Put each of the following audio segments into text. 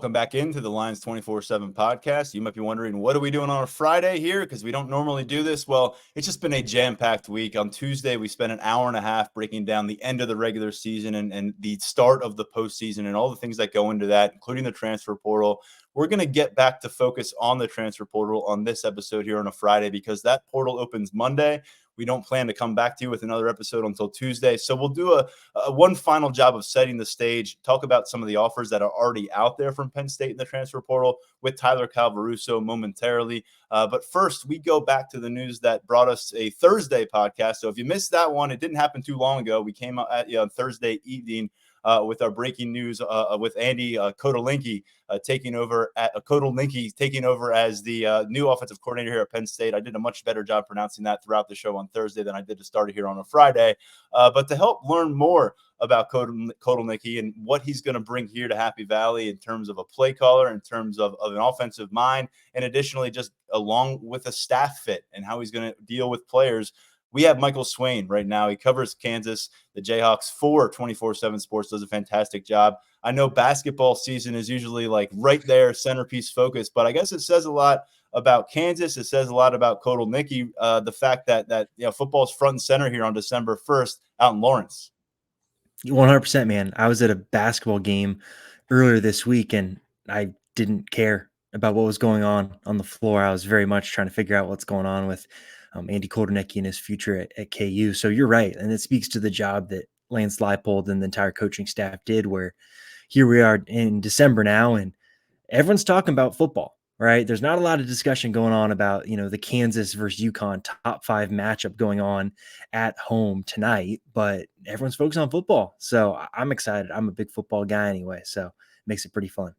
welcome back into the Lions 24/7 podcast. You might be wondering, what are we doing on a Friday here? Because we don't normally do this. Well, it's just been a jam-packed week. On Tuesday, we spent an hour and a half breaking down the end of the regular season and the start of the postseason and all the things that go into that, including the transfer portal. We're going to get back to focus on the transfer portal on this episode here on a Friday because that portal opens Monday. We don't plan to come back to you with another episode until Tuesday. So we'll do a one final job of setting the stage, talk about some of the offers that are already out there from Penn State in the transfer portal with Tyler Calvaruso momentarily. But first, we go back to the news that brought us a Thursday podcast. So if you missed that one, it didn't happen too long ago. We came out at you on Thursday evening with our breaking news with Andy Kotelnicki taking over as the new offensive coordinator here at Penn State. I did a much better job pronouncing that throughout the show on Thursday than I did to start it here on a Friday. But to help learn more about Kotelnicki and what he's going to bring here to Happy Valley in terms of a play caller, in terms of an offensive mind, and additionally just along with a staff fit and how he's going to deal with players, we have Michael Swain right now. He covers Kansas, the Jayhawks for 24/7 Sports, does a fantastic job. I know basketball season is usually like right there, centerpiece focus, but I guess it says a lot about Kansas. It says a lot about Kotelnicki, the fact that football's front and center here on December 1st out in Lawrence. 100%, man. I was at a basketball game earlier this week, and I didn't care about what was going on the floor. I was very much trying to figure out what's going on with Andy Kotelnicki and his future at KU. So you're right. And it speaks to the job that Lance Leipold and the entire coaching staff did, where here we are in December now, and everyone's talking about football, right? There's not a lot of discussion going on about, the Kansas versus UConn top 5 matchup going on at home tonight, but everyone's focused on football. So I'm excited. I'm a big football guy anyway, so it makes it pretty fun.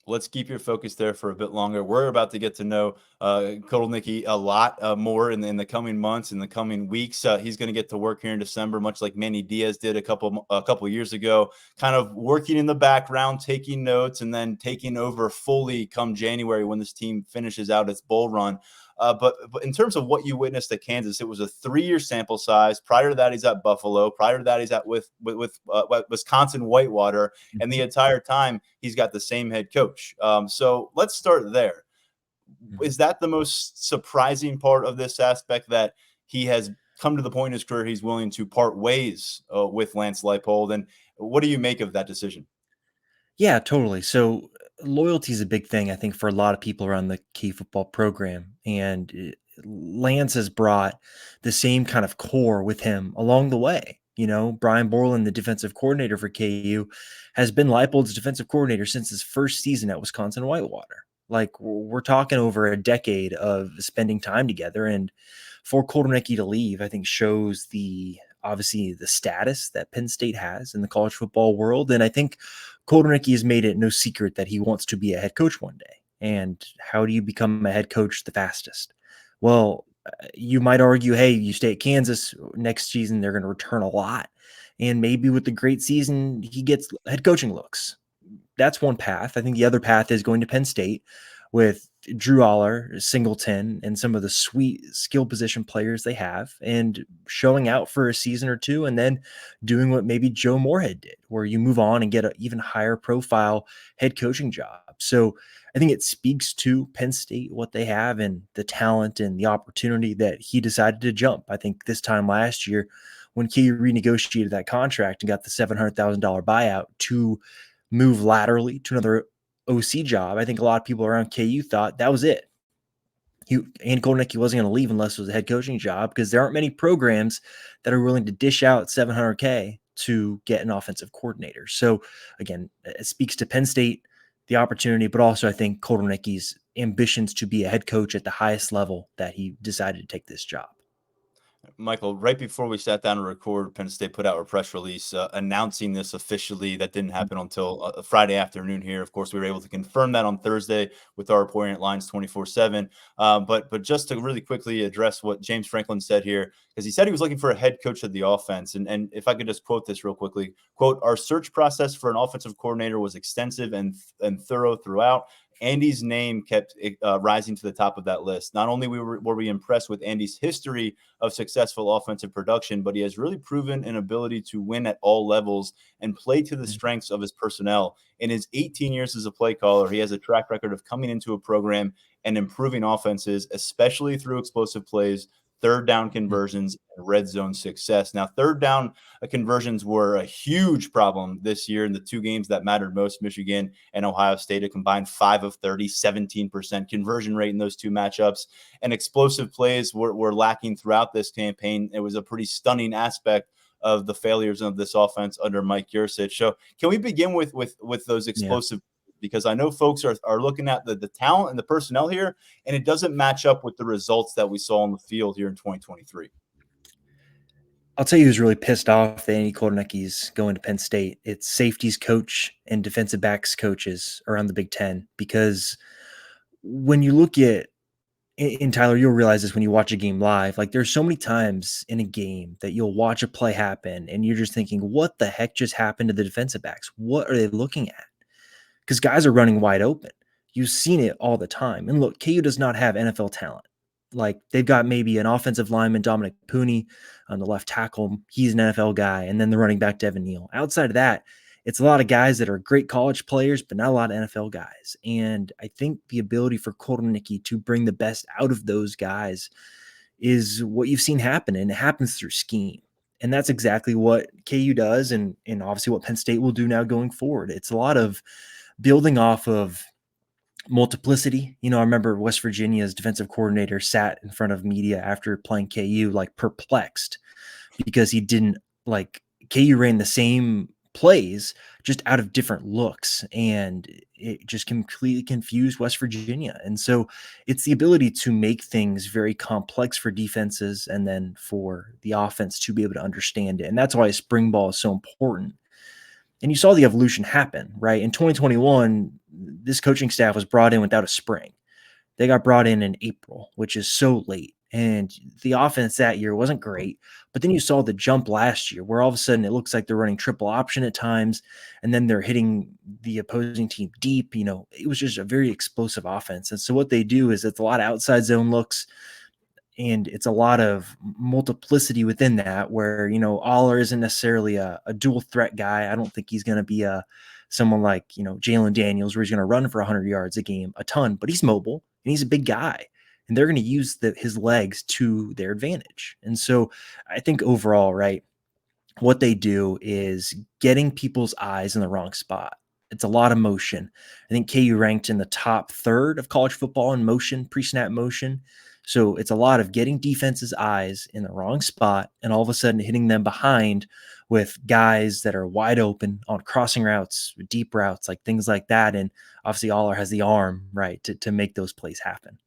Let's keep your focus there for a bit longer. We're about to get to know Kotelnicki a lot more in the coming months, in the coming weeks. He's going to get to work here in December, much like Manny Diaz did a couple years ago, kind of working in the background, taking notes, and then taking over fully come January when this team finishes out its bowl run. But in terms of what you witnessed at Kansas, it was a 3-year sample size. Prior to that, he's at Buffalo. Prior to that, he's at with Wisconsin Whitewater, and the entire time he's got the same head coach. So let's start there. Is that the most surprising part of this aspect, that he has come to the point in his career he's willing to part ways with Lance Leipold? And what do you make of that decision? Yeah, totally. So loyalty is a big thing, I think, for a lot of people around the Key football program. And Lance has brought the same kind of core with him along the way. Brian Borland, the defensive coordinator for KU, has been Leipold's defensive coordinator since his first season at Wisconsin Whitewater. Like, we're talking over a decade of spending time together. And for Kotelnicki to leave, I think shows obviously the status that Penn State has in the college football world. And I think Kotelnicki has made it no secret that he wants to be a head coach one day. And how do you become a head coach the fastest? Well, you might argue, hey, you stay at Kansas next season, they're going to return a lot. And maybe with the great season, he gets head coaching looks. That's one path. I think the other path is going to Penn State with Drew Aller, Singleton, and some of the sweet skill position players they have, and showing out for a season or two, and then doing what maybe Joe Moorhead did, where you move on and get an even higher profile head coaching job. So I think it speaks to Penn State, what they have, and the talent and the opportunity that he decided to jump. I think this time last year, when KU renegotiated that contract and got the $700,000 buyout to move laterally to another OC job, I think a lot of people around KU thought that was it. Andy Kotelnicki wasn't going to leave unless it was a head coaching job, because there aren't many programs that are willing to dish out $700K to get an offensive coordinator. So again, it speaks to Penn State, the opportunity, but also I think Kotelnicki's ambitions to be a head coach at the highest level, that he decided to take this job. Michael, right before we sat down to record, Penn State put out a press release announcing this officially. That didn't happen until Friday afternoon here. Of course, we were able to confirm that on Thursday with our reporting at Lines 24/7. But just to really quickly address what James Franklin said here, because he said he was looking for a head coach of the offense. And if I could just quote this real quickly, quote, "Our search process for an offensive coordinator was extensive and thorough throughout. Andy's name kept rising to the top of that list. Not only were we impressed with Andy's history of successful offensive production, but he has really proven an ability to win at all levels and play to the strengths of his personnel. In his 18 years as a play caller, he has a track record of coming into a program and improving offenses, especially through explosive plays, third down conversions, and red zone success. Now, third down conversions were a huge problem this year in the two games that mattered most, Michigan and Ohio State. A combined 5 of 30, 17% conversion rate in those two matchups. And explosive plays were lacking throughout this campaign. It was a pretty stunning aspect of the failures of this offense under Mike Yurcich. So can we begin with those explosive because I know folks are looking at the talent and the personnel here, and it doesn't match up with the results that we saw on the field here in 2023. I'll tell you who's really pissed off that Andy Kotelnicki's going to Penn State. It's safeties coach and defensive backs coaches around the Big Ten, because when you look at and Tyler, you'll realize this when you watch a game live. Like, there's so many times in a game that you'll watch a play happen and you're just thinking, what the heck just happened to the defensive backs? What are they looking at? Because guys are running wide open. You've seen it all the time. And look, KU does not have NFL talent. Like, they've got maybe an offensive lineman, Dominic Pooney, on the left tackle. He's an NFL guy. And then the running back, Devin Neal. Outside of that, it's a lot of guys that are great college players, but not a lot of NFL guys. And I think the ability for Kotelnicki to bring the best out of those guys is what you've seen happen. And it happens through scheme. And that's exactly what KU does. And obviously what Penn State will do now going forward. It's a lot of building off of multiplicity. I remember West Virginia's defensive coordinator sat in front of media after playing KU, like, perplexed because he didn't, like, KU ran the same plays just out of different looks, and it just completely confused West Virginia. And so it's the ability to make things very complex for defenses and then for the offense to be able to understand it. And that's why spring ball is so important. And you saw the evolution happen, right? In 2021, this coaching staff was brought in without a spring. They got brought in April, which is so late. And the offense that year wasn't great. But then you saw the jump last year where all of a sudden it looks like they're running triple option at times. And then they're hitting the opposing team deep. It was just a very explosive offense. And so what they do is it's a lot of outside zone looks. And it's a lot of multiplicity within that where, Aller isn't necessarily a dual threat guy. I don't think he's going to be someone like, Jalen Daniels, where he's going to run for 100 yards a game, a ton, but he's mobile and he's a big guy. And they're going to use his legs to their advantage. And so I think overall, right, what they do is getting people's eyes in the wrong spot. It's a lot of motion. I think KU ranked in the top third of college football in motion, pre-snap motion. So it's a lot of getting defenses' eyes in the wrong spot and all of a sudden hitting them behind with guys that are wide open on crossing routes, deep routes, like things like that. And obviously Aller has the arm, right, to make those plays happen.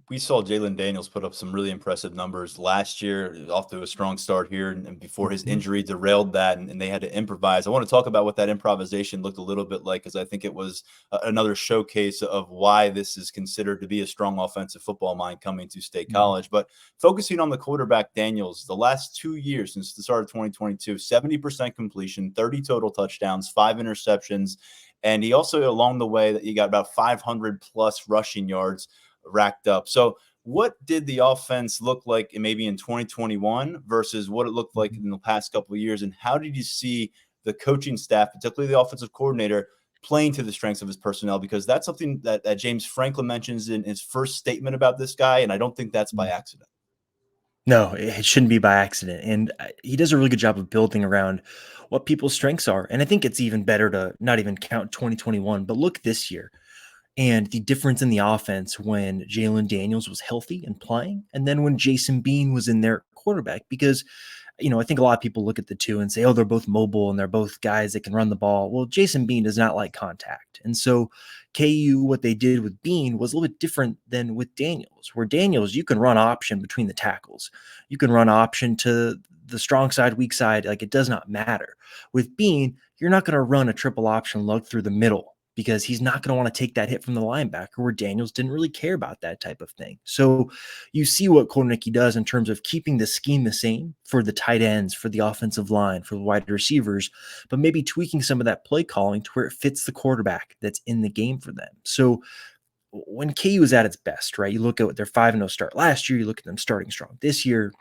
We saw Jalen Daniels put up some really impressive numbers last year, off to a strong start here, and before his injury derailed that, and they had to improvise. I want to talk about what that improvisation looked a little bit like, because I think it was another showcase of why this is considered to be a strong offensive football mind coming to State College. But focusing on the quarterback, Daniels, the last 2 years since the start of 2022, 70% completion, 30 total touchdowns, 5 interceptions, and he also, along the way, that he got about 500 plus rushing yards racked up. So what did the offense look like maybe in 2021 versus what it looked like in the past couple of years? And how did you see the coaching staff, particularly the offensive coordinator, playing to the strengths of his personnel? Because that's something that James Franklin mentions in his first statement about this guy. And I don't think that's by accident. No, it shouldn't be by accident. And he does a really good job of building around what people's strengths are. And I think it's even better to not even count 2021, but look this year. And the difference in the offense when Jalen Daniels was healthy and playing, and then when Jason Bean was in their quarterback, because, I think a lot of people look at the two and say, oh, they're both mobile and they're both guys that can run the ball. Well, Jason Bean does not like contact. And so KU, what they did with Bean was a little bit different than with Daniels, where Daniels, you can run option between the tackles. You can run option to the strong side, weak side. Like, it does not matter. With Bean, you're not going to run a triple option look through the middle. because he's not going to want to take that hit from the linebacker, where Daniels didn't really care about that type of thing. So you see what Kotelnicki does in terms of keeping the scheme the same for the tight ends, for the offensive line, for the wide receivers, but maybe tweaking some of that play calling to where it fits the quarterback that's in the game for them. So when KU is at its best, right? You look at their 5-0 start last year, you look at them starting strong this year.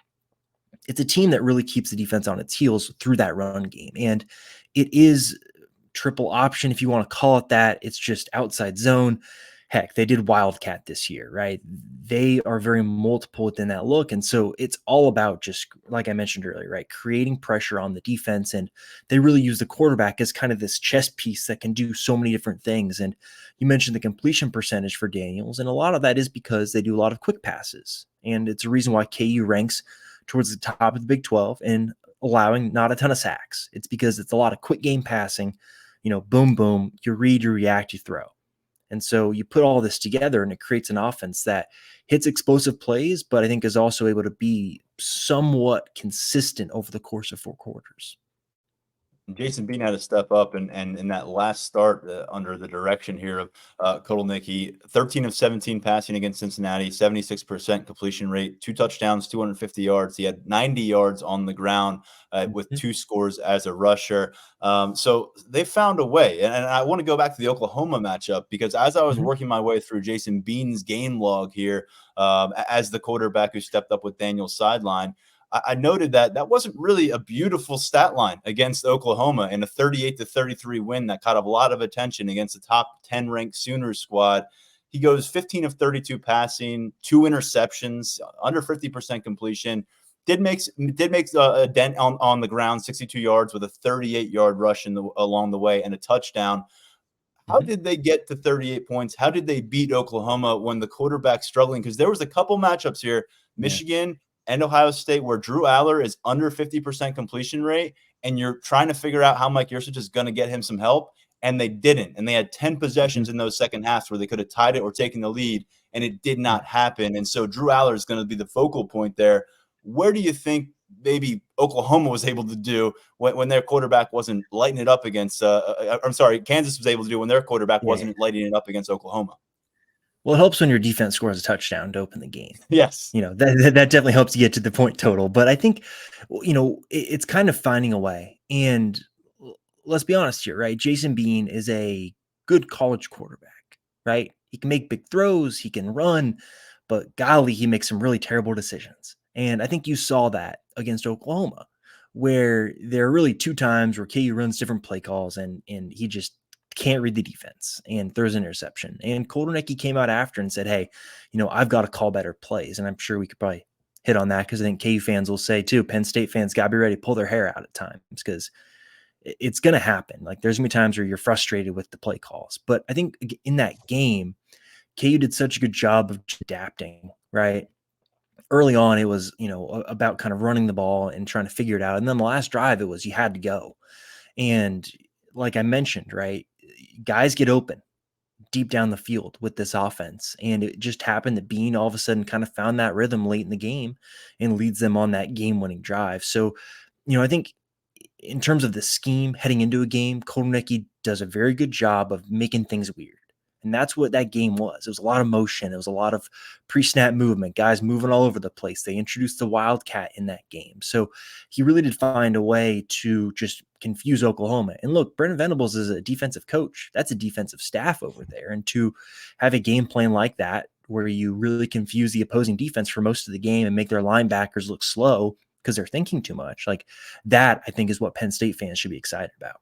It's a team that really keeps the defense on its heels through that run game. And it is triple option, if you want to call it that. It's just outside zone. Heck, they did Wildcat this year, right? They are very multiple within that look. And so it's all about, just like I mentioned earlier, right? Creating pressure on the defense. And they really use the quarterback as kind of this chess piece that can do so many different things. And you mentioned the completion percentage for Daniels. And a lot of that is because they do a lot of quick passes. And it's a reason why KU ranks towards the top of the Big 12 and allowing not a ton of sacks. It's because it's a lot of quick game passing, boom, boom, you read, you react, you throw. And so you put all this together and it creates an offense that hits explosive plays, but I think is also able to be somewhat consistent over the course of 4 quarters. Jason Bean had to step up, and in that last start under the direction here of Kotelnicki, 13 of 17 passing against Cincinnati, 76% completion rate, 2 touchdowns, 250 yards. He had 90 yards on the ground with 2 scores as a rusher. So they found a way. And I want to go back to the Oklahoma matchup, because as I was working my way through Jason Bean's game log here, as the quarterback who stepped up with Daniel's sideline, I noted that wasn't really a beautiful stat line against Oklahoma in a 38-33 win that caught a lot of attention against the top 10 ranked Sooners squad. He goes 15 of 32 passing, 2 interceptions, under 50% completion. Did make a dent on the ground, 62 yards with a 38-yard rush along the way and a touchdown. How did they get to 38 points? How did they beat Oklahoma when the quarterback's struggling? Because there was a couple matchups here, Michigan and Ohio State, where Drew Aller is under 50% completion rate, and you're trying to figure out how Mike Yurcich is going to get him some help, and they didn't. And they had 10 possessions in those second halves where they could have tied it or taken the lead, and it did not happen. And so Drew Aller is going to be the focal point there. Where do you think maybe Oklahoma was able to do when their quarterback wasn't lighting it up against Kansas was able to do when their quarterback wasn't lighting it up against Oklahoma? Well, it helps when your defense scores a touchdown to open the game. Yes. That definitely helps you get to the point total. But I think, it's kind of finding a way. And let's be honest here, right? Jason Bean is a good college quarterback, right? He can make big throws, he can run, but golly, he makes some really terrible decisions. And I think you saw that against Oklahoma, where there are really 2 times where KU runs different play calls and he just can't read the defense and throws an interception. And Kotelnicki came out after and said, hey, I've got to call better plays. And I'm sure we could probably hit on that, because I think KU fans will say too, Penn State fans got to be ready to pull their hair out at times, because it's going to happen. Like, there's going to be times where you're frustrated with the play calls. But I think in that game, KU did such a good job of adapting, right? Early on, it was, about kind of running the ball and trying to figure it out. And then the last drive, it was you had to go. And like I mentioned, right, guys get open deep down the field with this offense. And it just happened that Bean all of a sudden kind of found that rhythm late in the game and leads them on that game-winning drive. So, I think in terms of the scheme heading into a game, Kotelnicki does a very good job of making things weird. And that's what that game was. It was a lot of motion. It was a lot of pre-snap movement, guys moving all over the place. They introduced the Wildcat in that game. So he really did find a way to just confuse Oklahoma. And look, Brendan Venables is a defensive coach. That's a defensive staff over there. And to have a game plan like that, where you really confuse the opposing defense for most of the game and make their linebackers look slow because they're thinking too much, like that, I think is what Penn State fans should be excited about.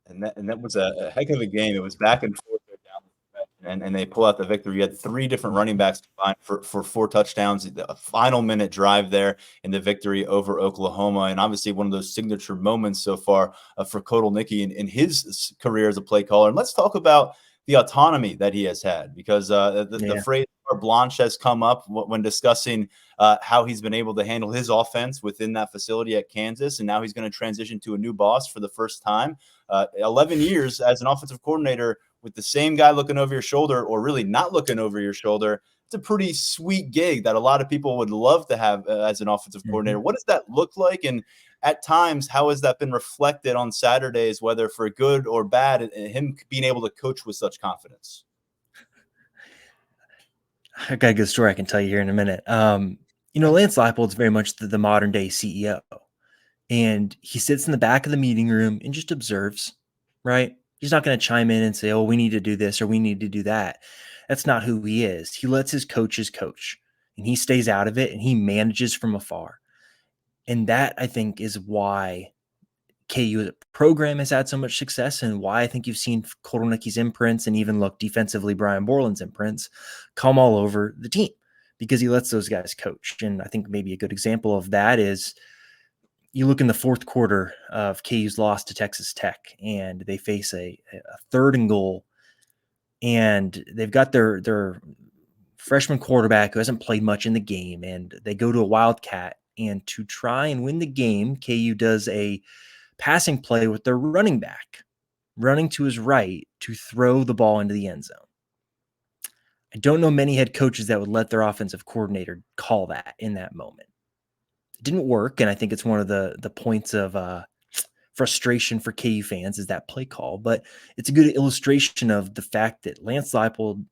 And that was a heck of a game. It was back and forth down the stretch, and they pull out the victory. You had 3 different running backs combined for 4 touchdowns. A final minute drive there in the victory over Oklahoma, and obviously one of those signature moments so far for Kotelnicki in his career as a play caller. And let's talk about the autonomy that he has had, because the phrase carte blanche has come up when discussing how he's been able to handle his offense within that facility at Kansas. And now he's going to transition to a new boss for the first time. 11 years as an offensive coordinator with the same guy looking over your shoulder, or really not looking over your shoulder. It's a pretty sweet gig that a lot of people would love to have as an offensive coordinator. What does that look like? And at times, how has that been reflected on Saturdays, whether for good or bad, and him being able to coach with such confidence? I got a good story I can tell you here in a minute. Lance Leipold's very much the modern day CEO, and he sits in the back of the meeting room and just observes, right? He's not going to chime in and say, "Oh, we need to do this or we need to do that." That's not who he is. He lets his coaches coach, and he stays out of it and he manages from afar. And that, I think, is why KU as a program has had so much success, and why I think you've seen Kotelnicki's imprints and even look defensively Brian Borland's imprints come all over the team, because he lets those guys coach. And I think maybe a good example of that is you look in the fourth quarter of KU's loss to Texas Tech, and they face a third and goal, and they've got their freshman quarterback who hasn't played much in the game, and they go to a wildcat. And to try and win the game, KU does a passing play with their running back running to his right to throw the ball into the end zone. I don't know many head coaches that would let their offensive coordinator call that in that moment. It didn't work, and I think it's one of the points of frustration for KU fans is that play call. But it's a good illustration of the fact that Lance Leipold,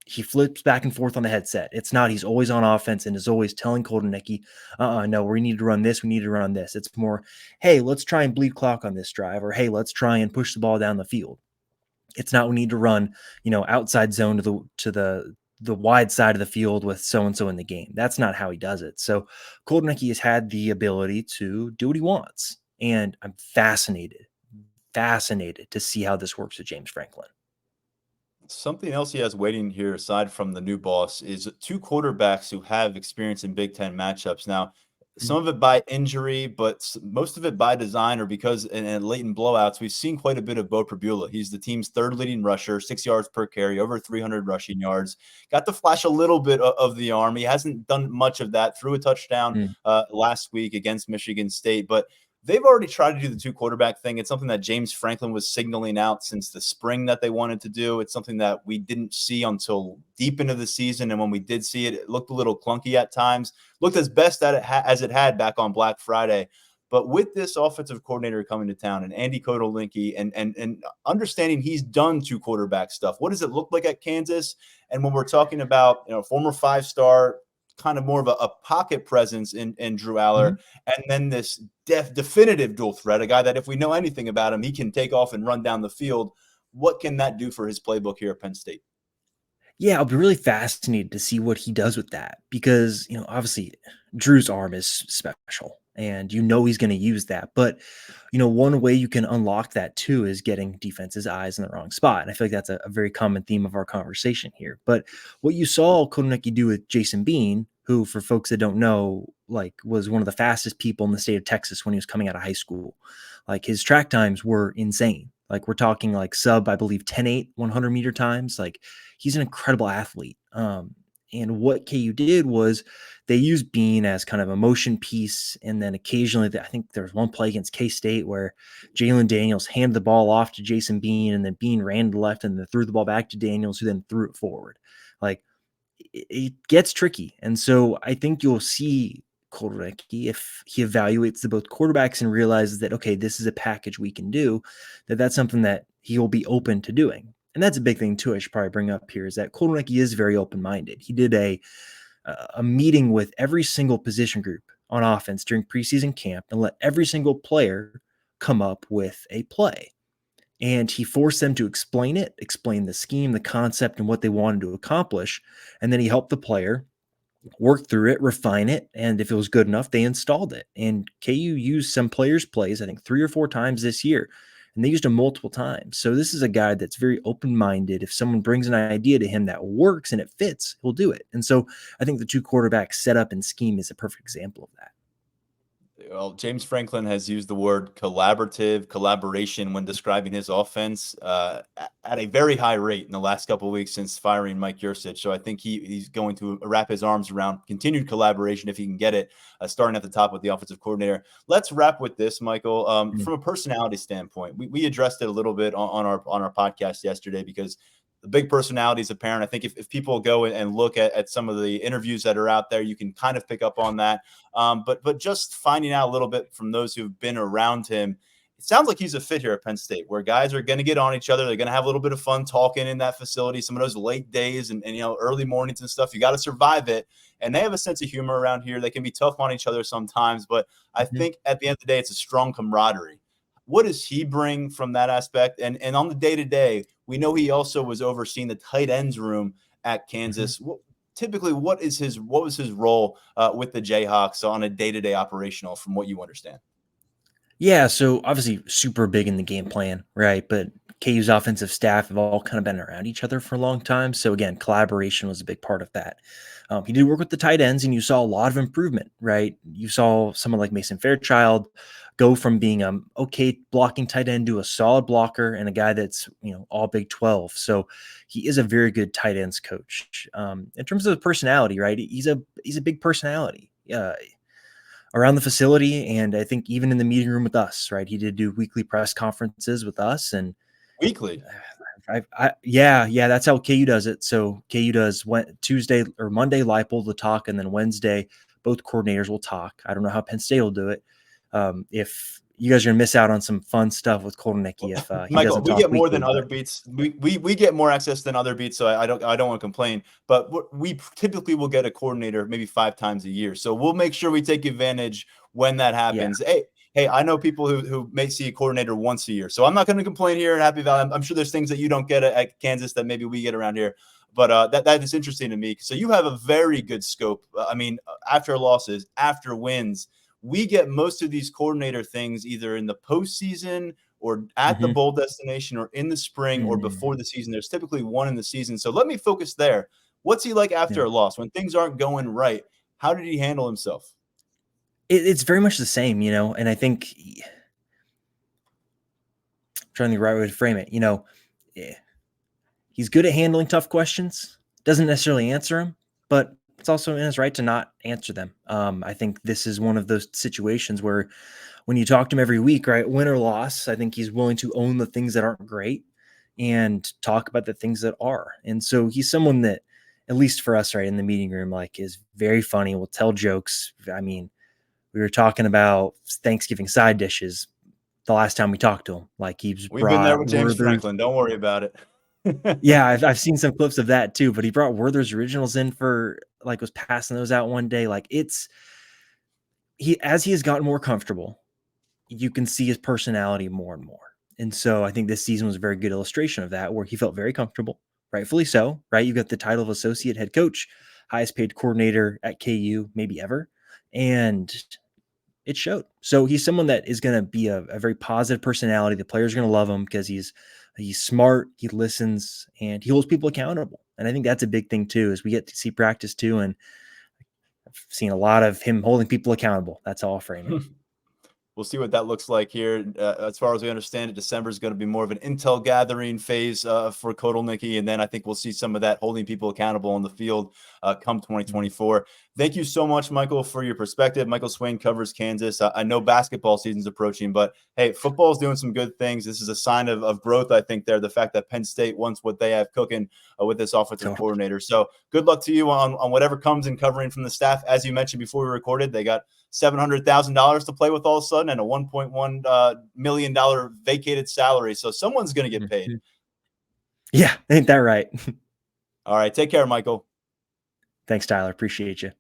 he flips back and forth on the headset. It's not he's always on offense and is always telling Kotelnicki, no, we need to run this, we need to run this. It's more, hey, let's try and bleed clock on this drive, or hey, let's try and push the ball down the field. It's not we need to run, outside zone to the wide side of the field with so and so in the game. That's not how he does it. So Kotelnicki has had the ability to do what he wants, and I'm fascinated to see how this works with James Franklin. Something else he has waiting here, aside from the new boss, is two quarterbacks who have experience in Big Ten matchups. Now, some of it by injury, but most of it by design, or because in late in blowouts, we've seen quite a bit of Bo Pribula. He's the team's third leading rusher, 6 yards per carry, over 300 rushing yards. Got to flash a little bit of the arm. He hasn't done much of that. Threw a touchdown last week against Michigan State, but they've already tried to do the two quarterback thing. It's something that James Franklin was signaling out since the spring that they wanted to do. It's something that we didn't see until deep into the season. And when we did see it, it looked a little clunky at times, looked as best at it as it had back on Black Friday. But with this offensive coordinator coming to town, and Andy Kotelnicki, and understanding he's done two quarterback stuff, what does it look like at Kansas? And when we're talking about, former 5-star, kind of more of a pocket presence in Drew Aller, and then this definitive dual threat, a guy that if we know anything about him, he can take off and run down the field. What can that do for his playbook here at Penn State? Yeah, I'll be really fascinated to see what he does with that, because, obviously Drew's arm is special and he's going to use that. But, one way you can unlock that too is getting defense's eyes in the wrong spot. And I feel like that's a very common theme of our conversation here. But what you saw Kotelnicki do with Jason Bean, who, for folks that don't know, was one of the fastest people in the state of Texas when he was coming out of high school. His track times were insane. We're talking sub, I believe, 10.8 100-meter times. He's an incredible athlete. And what KU did was they used Bean as kind of a motion piece. And then occasionally, I think there was one play against K-State where Jalen Daniels handed the ball off to Jason Bean, and then Bean ran to the left and then threw the ball back to Daniels, who then threw it forward. It gets tricky. And so I think you'll see Kotelnicki, if he evaluates the both quarterbacks and realizes that, okay, this is a package we can do, that's something that he will be open to doing. And that's a big thing too, I should probably bring up here, is that Kotelnicki is very open-minded. He did a meeting with every single position group on offense during preseason camp and let every single player come up with a play. And he forced them to explain the scheme, the concept, and what they wanted to accomplish. And then he helped the player work through it, refine it, and if it was good enough, they installed it. And KU used some players' plays, I think 3 or 4 times this year, and they used them multiple times. So this is a guy that's very open-minded. If someone brings an idea to him that works and it fits, he'll do it. And so I think the two quarterback setup and scheme is a perfect example of that. Well, James Franklin has used the word collaboration when describing his offense at a very high rate in the last couple of weeks since firing Mike Yurcich. So I think he's going to wrap his arms around continued collaboration if he can get it, starting at the top with the offensive coordinator. Let's wrap with this, Michael. From a personality standpoint, we addressed it a little bit on our podcast yesterday, because The big personality is apparent. I think if people go and look at some of the interviews that are out there, you can kind of pick up on that. But just finding out a little bit from those who've been around him, it sounds like he's a fit here at Penn State, where guys are going to get on each other. They're going to have a little bit of fun talking in that facility. Some of those late days and early mornings and stuff, you got to survive it. And they have a sense of humor around here. They can be tough on each other sometimes, but I think at the end of the day, it's a strong camaraderie. What does he bring from that aspect? And on the day-to-day, we know he also was overseeing the tight ends room at Kansas. Typically, what was his role with the Jayhawks on a day-to-day operational, from what you understand? Yeah, so obviously super big in the game plan, right? But KU's offensive staff have all kind of been around each other for a long time. So again, collaboration was a big part of that. He did work with the tight ends, and you saw a lot of improvement, right? You saw someone like Mason Fairchild go from being okay blocking tight end to a solid blocker and a guy that's all Big 12. So he is a very good tight ends coach. In terms of the personality, right? He's a big personality. Around the facility, and I think even in the meeting room with us, right? He did do weekly press conferences with us, and Weekly. Yeah, that's how KU does it. So KU does Tuesday or Monday, Leipold will talk, and then Wednesday, both coordinators will talk. I don't know how Penn State will do it. If you guys are gonna miss out on some fun stuff with Kotelnicki if he Michael, doesn't we talk get more weekly, than other beats. We get more access than other beats, so I don't want to complain. But we typically will get a coordinator maybe 5 times a year, so we'll make sure we take advantage when that Yeah. happens. Hey, I know people who may see a coordinator once a year, so I'm not going to complain here at Happy Valley. I'm sure there's things that you don't get at Kansas that maybe we get around here. But that is interesting to me. So you have a very good scope. After losses, after wins, we get most of these coordinator things either in the postseason or at the bowl destination or in the spring or before the season. There's typically one in the season. So let me focus there. What's he like after a loss when things aren't going right? How did he handle himself? It's very much the same, and I think I'm trying the right way to frame it. He's good at handling tough questions, doesn't necessarily answer them, but it's also in his right to not answer them. I think this is one of those situations where when you talk to him every week, right, win or loss, I think he's willing to own the things that aren't great and talk about the things that are. And so he's someone that, at least for us, right, in the meeting room, like is very funny, will tell jokes. I mean, we were talking about Thanksgiving side dishes the last time we talked to him. Like he's We've been there brought with James Werther's. Franklin. Don't worry about it. Yeah, I've seen some clips of that too, but he brought Werther's originals in for was passing those out one day. Like as he has gotten more comfortable, you can see his personality more and more. And so I think this season was a very good illustration of that, where he felt very comfortable, rightfully so, right? You got the title of associate head coach, highest paid coordinator at KU, maybe ever. And it showed. So he's someone that is going to be a very positive personality. The players are going to love him because he's smart, he listens, and he holds people accountable. And I think that's a big thing too, is we get to see practice too. And I've seen a lot of him holding people accountable. That's how I'll frame it. We'll see what that looks like here. As far as we understand it, December is going to be more of an intel gathering phase for Kotelnicki, and then I think we'll see some of that holding people accountable on the field come 2024. Thank you so much, Michael, for your perspective. Michael Swain covers Kansas. I know basketball season's approaching, but hey, football's doing some good things. This is a sign of growth, I think, there. The fact that Penn State wants what they have cooking with this offensive coordinator. So good luck to you on whatever comes in covering from the staff. As you mentioned before we recorded, they got $700,000 to play with all of a sudden and a $1.1 million vacated salary. So someone's going to get paid. Yeah, ain't that right? All right. Take care, Michael. Thanks, Tyler. Appreciate you.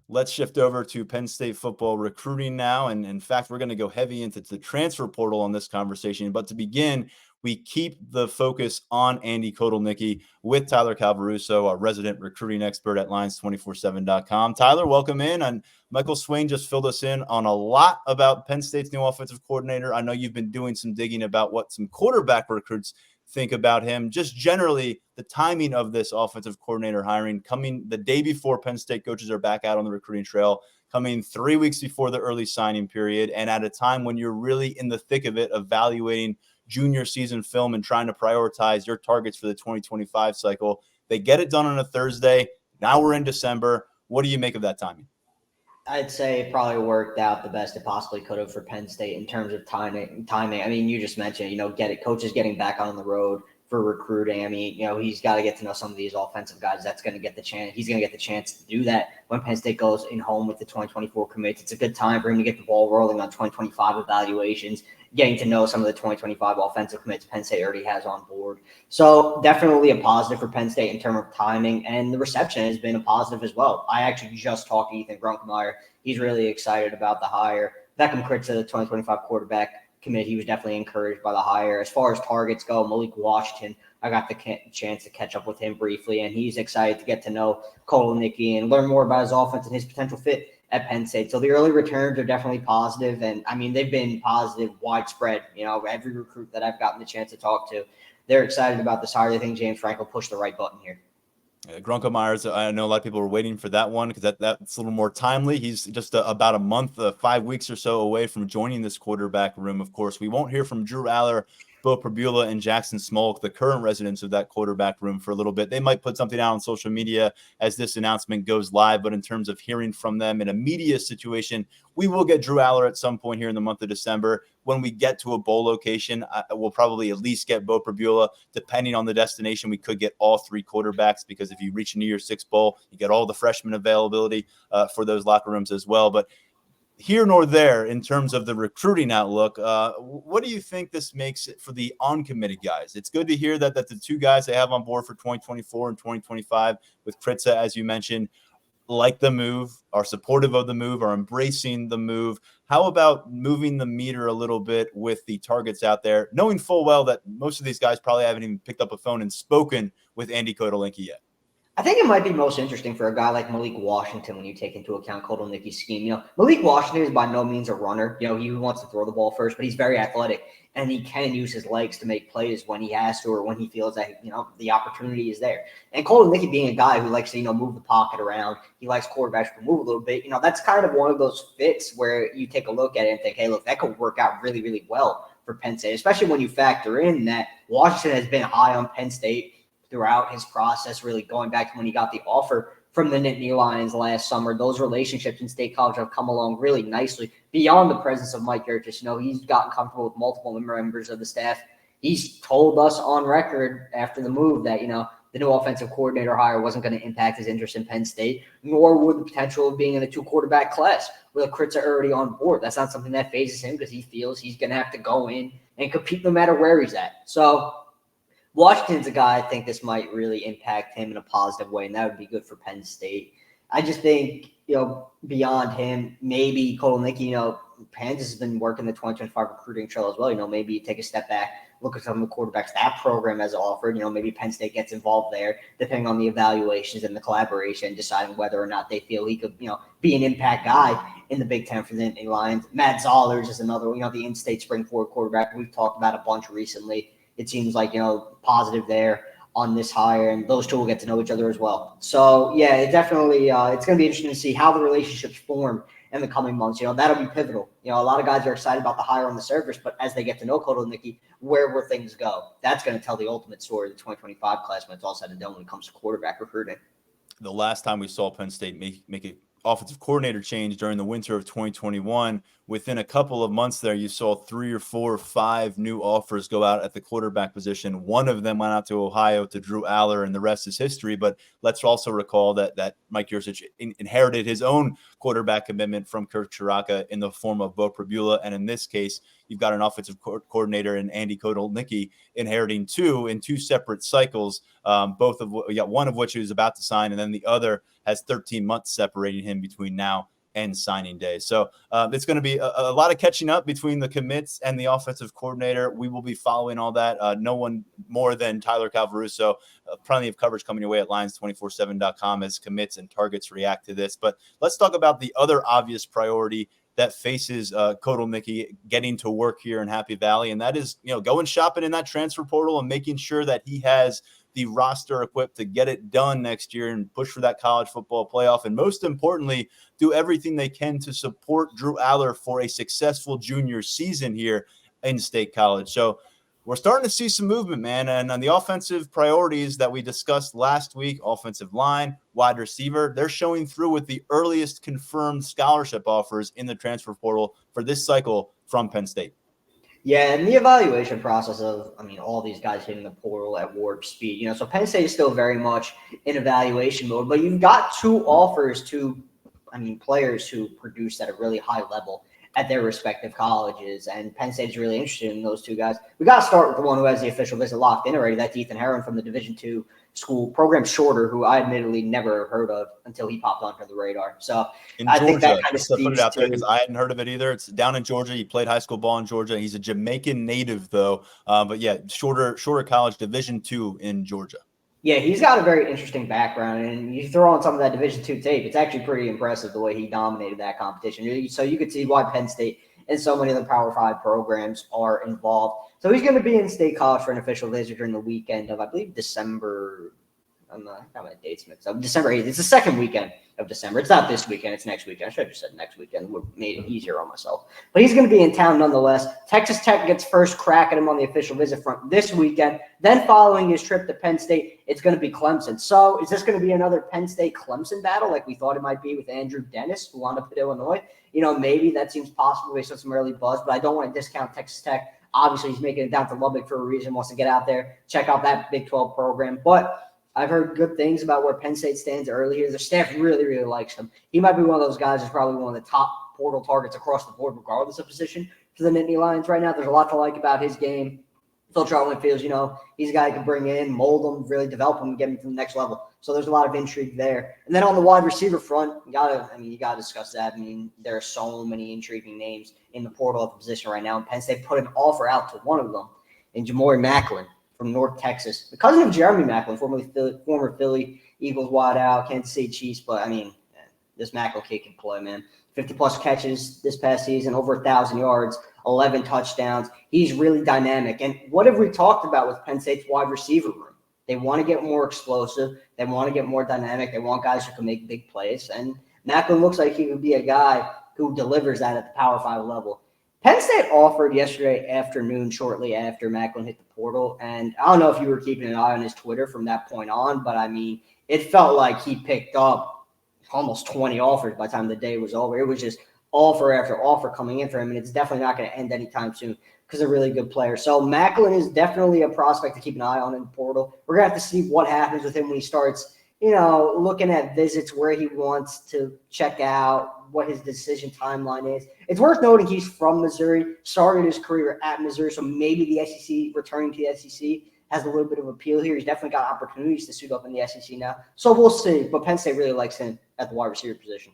Let's shift over to Penn State football recruiting now. And in fact, we're going to go heavy into the transfer portal on this conversation. But to begin, we keep the focus on Andy Kotelnicki with Tyler Calvaruso, our resident recruiting expert at Lions247.com. Tyler, welcome in. And Michael Swain just filled us in on a lot about Penn State's new offensive coordinator. I know you've been doing some digging about what some quarterback recruits think about him. Just generally, the timing of this offensive coordinator hiring coming the day before Penn State coaches are back out on the recruiting trail, coming 3 weeks before the early signing period, and at a time when you're really in the thick of it, evaluating junior season film and trying to prioritize your targets for the 2025 cycle. They get it done on a Thursday. Now we're in December. What do you make of that timing? I'd say it probably worked out the best it possibly could have for Penn State in terms of timing. I mean, you just mentioned, coaches getting back on the road, for recruiting. I mean, he's got to get to know some of these offensive guys. That's going to get the chance. He's going to get the chance to do that when Penn State goes in home with the 2024 commits. It's a good time for him to get the ball rolling on 2025 evaluations, getting to know some of the 2025 offensive commits Penn State already has on board. So definitely a positive for Penn State in terms of timing, and the reception has been a positive as well. I actually just talked to Ethan Grunkemeyer. He's really excited about the hire. Beckham Kritza, the 2025 quarterback commit, he was definitely encouraged by the hire. As far as targets go, Malik Washington, I got the chance to catch up with him briefly, and he's excited to get to know Kotelnicki and learn more about his offense and his potential fit at Penn State. So the early returns are definitely positive, and I mean, they've been positive, widespread. Every recruit that I've gotten the chance to talk to, they're excited about this hire. They think James Frank will push the right button here. Grunkemeyer, I know a lot of people are waiting for that one because that's a little more timely. He's just about a month, 5 weeks or so away from joining this quarterback room. Of course, we won't hear from Drew Aller, Bo Prabula, and Jackson Smolk, the current residents of that quarterback room, for a little bit. They might put something out on social media as this announcement goes live, but in terms of hearing from them in a media situation, we will get Drew Aller at some point here in the month of December. When we get to a bowl location, we'll probably at least get Bo Prabula. Depending on the destination, we could get all three quarterbacks, because if you reach a New Year's Six bowl, you get all the freshman availability for those locker rooms as well. But here nor there in terms of the recruiting outlook, what do you think this makes it for the uncommitted guys? It's good to hear that the two guys they have on board for 2024 and 2025 with Kritza, as you mentioned, like the move, are supportive of the move, are embracing the move. How about moving the meter a little bit with the targets out there, knowing full well that most of these guys probably haven't even picked up a phone and spoken with Andy Kotelnicki yet? I think it might be most interesting for a guy like Malik Washington when you take into account Kotelnicki's scheme. Malik Washington is by no means a runner. He wants to throw the ball first, but he's very athletic, and he can use his legs to make plays when he has to or when he feels that, the opportunity is there. And Kotelnicki being a guy who likes to, move the pocket around, he likes quarterbacks to move a little bit. That's kind of one of those fits where you take a look at it and think, hey, look, that could work out really, really well for Penn State, especially when you factor in that Washington has been high on Penn State throughout his process, really going back to when he got the offer from the Nittany Lions last summer. Those relationships in State College have come along really nicely beyond the presence of Mike Yurchis. He's gotten comfortable with multiple members of the staff. He's told us on record after the move that, the new offensive coordinator hire wasn't going to impact his interest in Penn State, nor would the potential of being in a two-quarterback class with Kritza already on board. That's not something that phases him because he feels he's going to have to go in and compete no matter where he's at. So Washington's a guy I think this might really impact him in a positive way, and that would be good for Penn State. I just think, beyond him, maybe Kotelnicki, Kansas has been working the 2025 recruiting trail as well. Maybe you take a step back, look at some of the quarterbacks that program has offered. Maybe Penn State gets involved there, depending on the evaluations and the collaboration, deciding whether or not they feel he could, be an impact guy in the Big Ten for the Nittany Lions. Matt Zollers is another, the in-state spring forward quarterback we've talked about a bunch recently. It seems like, positive there on this hire, and those two will get to know each other as well. So, yeah, it definitely it's going to be interesting to see how the relationships form in the coming months. That'll be pivotal. A lot of guys are excited about the hire on the surface, but as they get to know Kotelnicki, where will things go? That's going to tell the ultimate story of the 2025 class when it's all said and done when it comes to quarterback recruiting. The last time we saw Penn State make an offensive coordinator change during the winter of 2021, within a couple of months there, you saw 3 or 4 or 5 new offers go out at the quarterback position. One of them went out to Ohio to Drew Aller, and the rest is history. But let's also recall that Mike Yurcich inherited his own quarterback commitment from Kirk Chiraka in the form of Bo Prabula. And in this case, you've got an offensive coordinator in Andy Kotelnicki inheriting 2 in 2 separate cycles, one of which he was about to sign, and then the other has 13 months separating him between now and signing day. So it's going to be a lot of catching up between the commits and the offensive coordinator. We will be following all that. No one more than Tyler Calvaruso. Plenty of coverage coming your way at Lions247.com as commits and targets react to this. But let's talk about the other obvious priority that faces Kotelnicki getting to work here in Happy Valley, and that is, going shopping in that transfer portal and making sure that he has the roster equipped to get it done next year and push for that college football playoff. And most importantly, do everything they can to support Drew Aller for a successful junior season here in State College. So we're starting to see some movement, man. And on the offensive priorities that we discussed last week, offensive line, wide receiver, they're showing through with the earliest confirmed scholarship offers in the transfer portal for this cycle from Penn State. Yeah, and the evaluation process of, all these guys hitting the portal at warp speed, so Penn State is still very much in evaluation mode, but you've got two offers to, players who produce at a really high level at their respective colleges, and Penn State's really interested in those two guys. We got to start with the one who has the official visit locked in already. That's Ethan Heron from the Division II school program Shorter, who I admittedly never heard of until he popped onto the radar. So in I Georgia, think that kind of just to put it speaks out there to because I hadn't heard of it either. It's down in Georgia. He played high school ball in Georgia. He's a Jamaican native though. But yeah, Shorter College, Division II in Georgia. Yeah, he's got a very interesting background, and you throw on some of that Division II tape, it's actually pretty impressive the way he dominated that competition. So you could see why Penn State and so many of the Power 5 programs are involved. So he's going to be in State College for an official visit during the weekend of, I believe, December. I got my dates mixed up. December 8th. It's the second weekend of December. It's not this weekend. It's next weekend. I should have just said next weekend. Would have made it easier on myself. But he's going to be in town nonetheless. Texas Tech gets first crack at him on the official visit front this weekend. Then following his trip to Penn State, it's going to be Clemson. So is this going to be another Penn State-Clemson battle like we thought it might be with Andrew Dennis, who wound up at Illinois? Maybe that seems possible based on some early buzz, but I don't want to discount Texas Tech. Obviously, he's making it down to Lubbock for a reason, wants to get out there, check out that Big 12 program. But I've heard good things about where Penn State stands early here. The staff really, really likes him. He might be one of those guys who's probably one of the top portal targets across the board, regardless of position, for the Nittany Lions right now. There's a lot to like about his game. Phil Charlton feels, he's a guy who can bring in, mold him, really develop him, and get him to the next level. So there's a lot of intrigue there. And then on the wide receiver front, you gotta discuss that. There are so many intriguing names in the portal at the position right now. And Penn State put an offer out to one of them in Jamori Macklin from North Texas, the cousin of Jeremy Macklin, former Philly Eagles wideout, Kansas City Chiefs. But this Macklin kid can play, man. 50-plus catches this past season, over 1,000 yards, 11 touchdowns. He's really dynamic. And what have we talked about with Penn State's wide receiver room? They want to get more explosive. They want to get more dynamic. They want guys who can make big plays. And Macklin looks like he would be a guy who delivers that at the Power 5 level. Penn State offered yesterday afternoon, shortly after Macklin hit the portal. And I don't know if you were keeping an eye on his Twitter from that point on, but it felt like he picked up almost 20 offers by the time the day was over. It was just offer after offer coming in for him, and it's definitely not going to end anytime soon because they're a really good player. So Macklin is definitely a prospect to keep an eye on in the portal. We're going to have to see what happens with him when he starts, looking at visits, where he wants to check out, what his decision timeline is. It's worth noting he's from Missouri, started his career at Missouri, so maybe the SEC, returning to the SEC, has a little bit of appeal here. He's definitely got opportunities to suit up in the SEC now. So we'll see. But Penn State really likes him at the wide receiver position.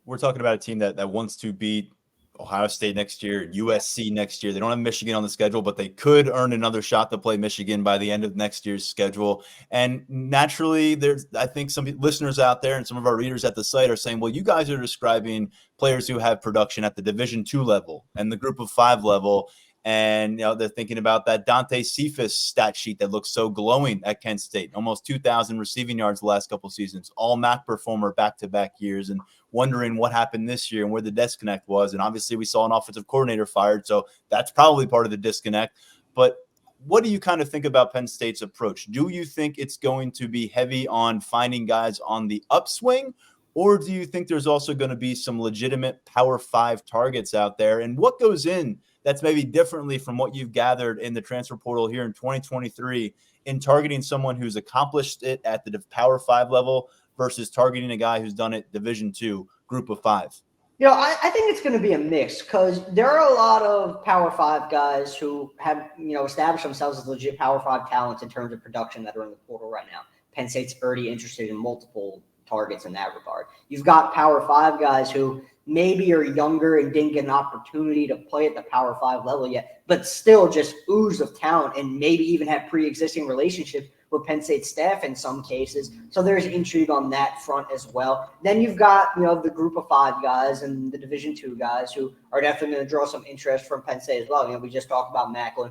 We're talking about a team that wants to beat Ohio State next year, USC next year. They don't have Michigan on the schedule, but they could earn another shot to play Michigan by the end of next year's schedule. And naturally, I think some listeners out there and some of our readers at the site are saying, well, you guys are describing players who have production at the Division II level and the Group of 5 level. And they're thinking about that Dante Cephas stat sheet that looks so glowing at Kent State, almost 2,000 receiving yards the last couple seasons, all MAC performer back-to-back years, and wondering what happened this year and where the disconnect was. And obviously we saw an offensive coordinator fired, so that's probably part of the disconnect. But what do you kind of think about Penn State's approach? Do you think it's going to be heavy on finding guys on the upswing, or do you think there's also going to be some legitimate Power 5 targets out there? And what goes in that's maybe differently from what you've gathered in the transfer portal here in 2023 in targeting someone who's accomplished it at the Power 5 level versus targeting a guy who's done it Division II, Group of 5? I think it's going to be a mix because there are a lot of Power 5 guys who have, established themselves as legit Power 5 talents in terms of production that are in the portal right now. Penn State's already interested in multiple targets in that regard. You've got Power 5 guys who maybe are younger and didn't get an opportunity to play at the Power 5 level yet, but still just ooze of talent and maybe even have pre-existing relationships with Penn State staff in some cases. So there's intrigue on that front as well. Then you've got, the Group of 5 guys and the Division II guys who are definitely going to draw some interest from Penn State as well. We just talked about Macklin.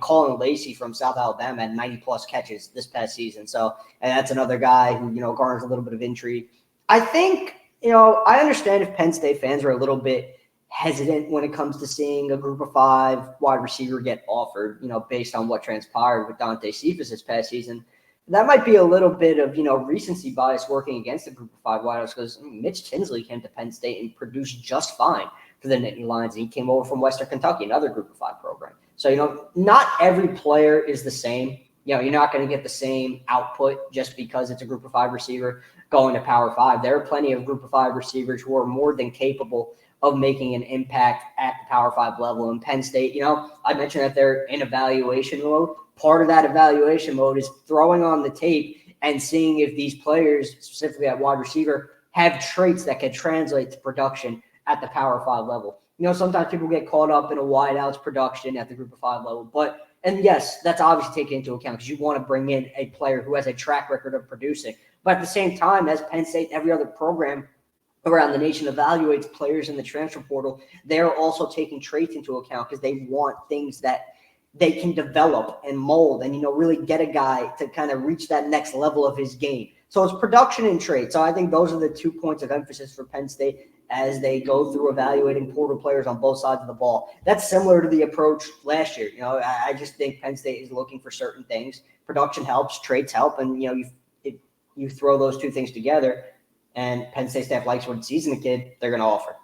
Colin Lacey from South Alabama had 90-plus catches this past season. So, and that's another guy who, garners a little bit of intrigue. I think, I understand if Penn State fans are a little bit hesitant when it comes to seeing a Group of 5 wide receiver get offered, based on what transpired with Dante Cephas this past season. That might be a little bit of, recency bias working against the Group of 5 wideouts because Mitch Tinsley came to Penn State and produced just fine for the Nittany Lions. And he came over from Western Kentucky, another Group of 5 program. So, not every player is the same. You're not going to get the same output just because it's a Group of 5 receiver going to Power 5. There are plenty of Group of 5 receivers who are more than capable of making an impact at the Power 5 level. In Penn State, I mentioned that they're in evaluation mode. Part of that evaluation mode is throwing on the tape and seeing if these players, specifically at wide receiver, have traits that can translate to production at the Power 5 level. Sometimes people get caught up in a wideouts production at the Group of 5 level, and yes, that's obviously taken into account because you want to bring in a player who has a track record of producing. But at the same time, as Penn State, every other program around the nation evaluates players in the transfer portal, they're also taking traits into account because they want things that they can develop and mold and, really get a guy to kind of reach that next level of his game. So it's production and traits. So I think those are the 2 points of emphasis for Penn State as they go through evaluating portal players on both sides of the ball. That's similar to the approach last year. I just think Penn State is looking for certain things. Production helps, traits help, and you throw those two things together, and Penn State staff likes what it sees in the kid, they're going to offer.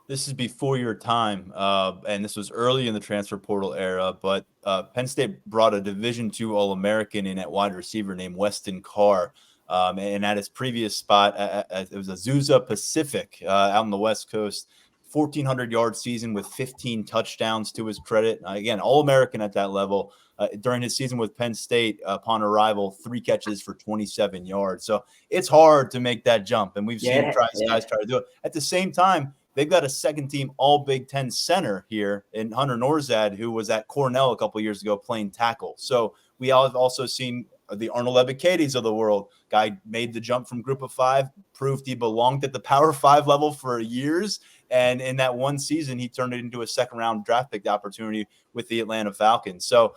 This is before your time, and this was early in the transfer portal era, but Penn State brought a Division II All-American in at wide receiver named Weston Carr. And at his previous spot, it was Azusa Pacific out on the West Coast, 1,400-yard season with 15 touchdowns to his credit. Again, All-American at that level. During his season with Penn State, upon arrival, 3 catches for 27 yards. So it's hard to make that jump, and we've seen guys try to do it. At the same time, they've got a second-team All-Big Ten center here in Hunter Norzad, who was at Cornell a couple years ago playing tackle. So we have also seen the Arnold Ebiketis of the world. Guy made the jump from Group of 5, proved he belonged at the Power 5 level for years. And in that one season, he turned it into a second-round draft pick opportunity with the Atlanta Falcons. So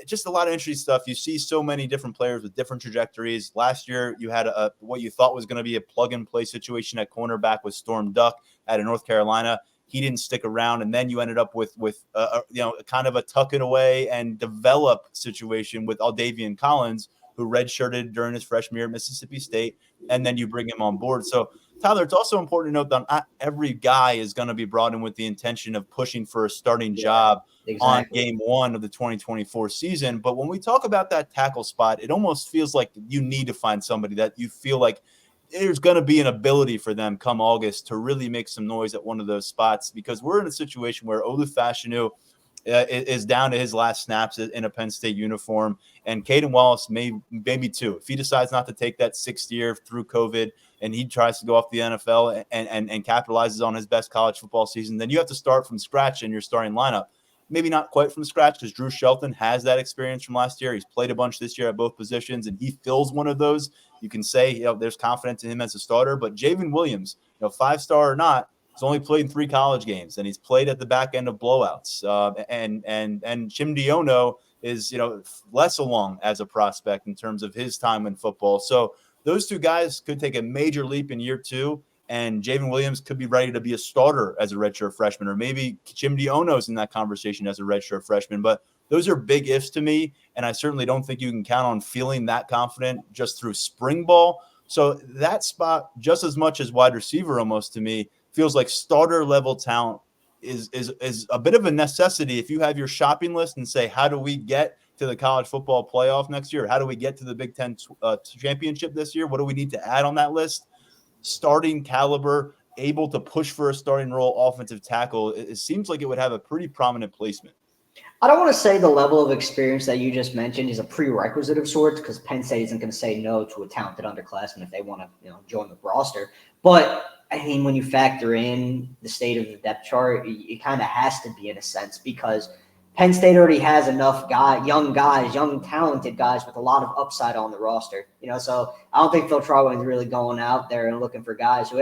just a lot of interesting stuff. You see so many different players with different trajectories. Last year, you had what you thought was going to be a plug-and-play situation at cornerback with Storm Duck out of North Carolina. He didn't stick around, and then you ended up with kind of a tuck it away and develop situation with Aldavian Collins, who redshirted during his freshman year at Mississippi State, and then you bring him on board. So, Tyler, it's also important to note that not every guy is going to be brought in with the intention of pushing for a starting job on game 1 of the 2024 season. But when we talk about that tackle spot, it almost feels like you need to find somebody that you feel like there's going to be an ability for them come August to really make some noise at one of those spots, because we're in a situation where Olu Fashanu is down to his last snaps in a Penn State uniform, and Caden Wallace maybe too. If he decides not to take that 6th year through COVID and he tries to go off the NFL and capitalizes on his best college football season, then you have to start from scratch in your starting lineup. Maybe not quite from scratch, because Drew Shelton has that experience from last year. He's played a bunch this year at both positions, and he fills one of those. You can say, there's confidence in him as a starter. But Javen Williams, 5-star or not, he's only played in 3 college games, and he's played at the back end of blowouts. And Chimdi Ono is, less along as a prospect in terms of his time in football. So those 2 guys could take a major leap in year 2. And Javen Williams could be ready to be a starter as a redshirt freshman, or maybe Chimdi Ono's in that conversation as a redshirt freshman. But those are big ifs to me, and I certainly don't think you can count on feeling that confident just through spring ball. So that spot, just as much as wide receiver almost to me, feels like starter level talent is a bit of a necessity if you have your shopping list and say, how do we get to the college football playoff next year? How do we get to the Big Ten championship this year? What do we need to add on that list? Starting caliber, able to push for a starting role offensive tackle, it seems like it would have a pretty prominent placement. I don't want to say the level of experience that you just mentioned is a prerequisite of sorts, because Penn State isn't going to say no to a talented underclassman if they want to join the roster. But I mean, when you factor in the state of the depth chart, it kind of has to be in a sense, because Penn State already has enough young talented guys with a lot of upside on the roster. So I don't think Phil Trotwood's really going out there and looking for guys who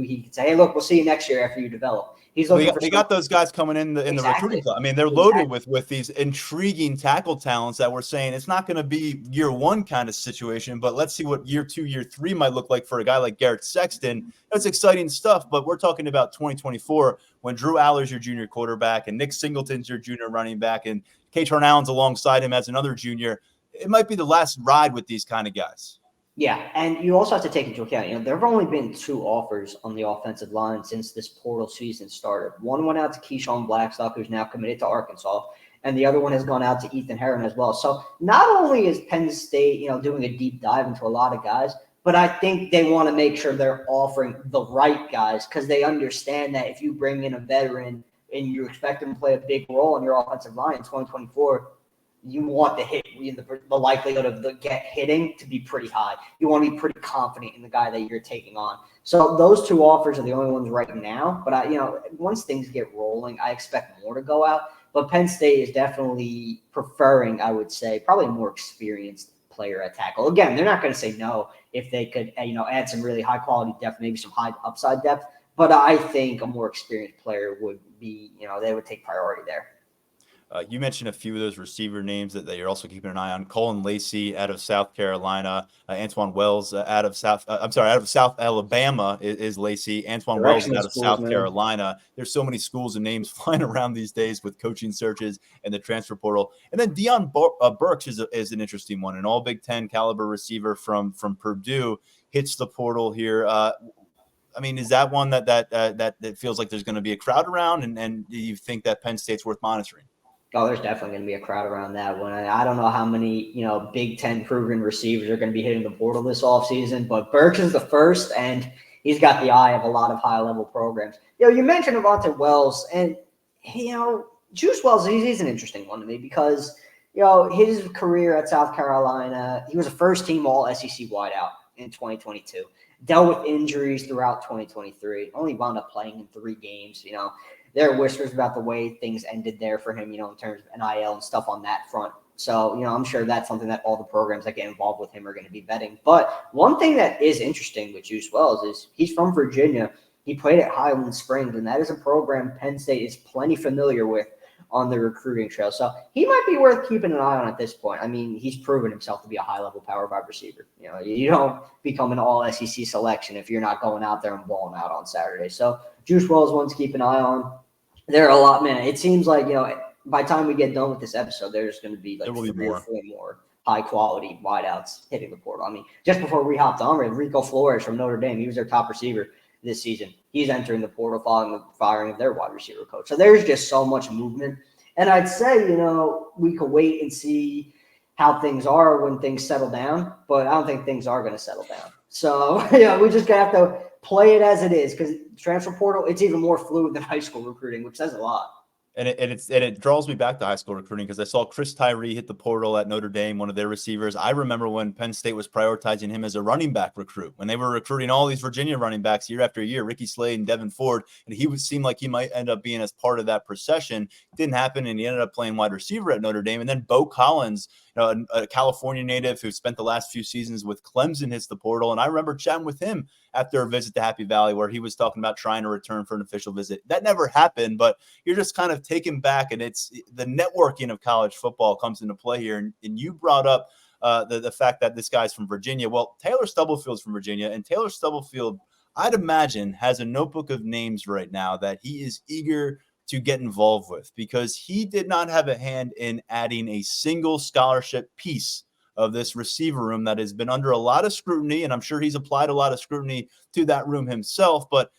he could say, hey, look, we'll see you next year after you develop. He's looking they got those guys coming in the recruiting club. I mean, they're loaded with these intriguing tackle talents that we're saying it's not going to be year 1 kind of situation, but let's see what year 2, year 3 might look like for a guy like Garrett Sexton. That's exciting stuff, but we're talking about 2024 when Drew Aller's your junior quarterback and Nick Singleton's your junior running back and Kate Allen's alongside him as another junior. It might be the last ride with these kind of guys. Yeah, and you also have to take into account, there have only been 2 offers on the offensive line since this portal season started. One went out to Keyshawn Blackstock, who's now committed to Arkansas, and the other one has gone out to Ethan Herron as well. So not only is Penn State, doing a deep dive into a lot of guys, but I think they want to make sure they're offering the right guys because they understand that if you bring in a veteran and you expect him to play a big role in your offensive line in 2024, you want the likelihood of the hitting to be pretty high. You want to be pretty confident in the guy that you're taking on. So those 2 offers are the only ones right now. But once things get rolling, I expect more to go out. But Penn State is definitely preferring, I would say, probably a more experienced player at tackle. Again, they're not going to say no if they could, add some really high quality depth, maybe some high upside depth. But I think a more experienced player would be, they would take priority there. You mentioned a few of those receiver names that you're also keeping an eye on. Colin Lacey out of South Carolina, Antoine Wells out of South Alabama is Lacey. Antoine Wells out of South Carolina. There's so many schools and names flying around these days with coaching searches and the transfer portal. And then Deion Burks is an interesting one, an all Big Ten caliber receiver from Purdue hits the portal here. Is that one that feels like there's going to be a crowd around, and do you think that Penn State's worth monitoring? Oh, there's definitely going to be a crowd around that one. I don't know how many, Big Ten proven receivers are going to be hitting the portal this offseason, but Burks is the first, and he's got the eye of a lot of high-level programs. You mentioned Avante Wells, and, Juice Wells, he's an interesting one to me because, his career at South Carolina, he was a first-team All-SEC wideout in 2022. Dealt with injuries throughout 2023. Only wound up playing in 3 games, There are whispers about the way things ended there for him, in terms of NIL and stuff on that front. So, I'm sure that's something that all the programs that get involved with him are going to be vetting. But one thing that is interesting with Juice Wells is he's from Virginia. He played at Highland Springs, and that is a program Penn State is plenty familiar with on the recruiting trail. So he might be worth keeping an eye on at this point. He's proven himself to be a high-level power wide receiver. You don't become an all-SEC selection if you're not going out there and balling out on Saturday. So Juice Wells one to keep an eye on. There are a lot, man. It seems like, by the time we get done with this episode, there's going to be like 3 or 4 more high-quality wideouts hitting the portal. Just before we hopped on, Rico Flores from Notre Dame, he was their top receiver this season. He's entering the portal following the firing of their wide receiver coach. So there's just so much movement. And I'd say, we could wait and see how things are when things settle down, but I don't think things are going to settle down. So, we just have to play it as it is because transfer portal, it's even more fluid than high school recruiting, which says a lot. And it draws me back to high school recruiting because I saw Chris Tyree hit the portal at Notre Dame, one of their receivers. I remember when Penn State was prioritizing him as a running back recruit, when they were recruiting all these Virginia running backs year after year, Ricky Slade and Devin Ford, and he would seem like he might end up being as part of that procession. It didn't happen, and he ended up playing wide receiver at Notre Dame. And then Bo Collins, a California native who spent the last few seasons with Clemson, hits the portal. And I remember chatting with him after a visit to Happy Valley where he was talking about trying to return for an official visit. That never happened, but you're just kind of taken back, and it's the networking of college football comes into play here. And you brought up the fact that this guy's from Virginia. Well, Taylor Stubblefield's from Virginia, and Taylor Stubblefield, I'd imagine, has a notebook of names right now that he is eager to get involved with because he did not have a hand in adding a single scholarship piece of this receiver room that has been under a lot of scrutiny, and I'm sure he's applied a lot of scrutiny to that room himself. But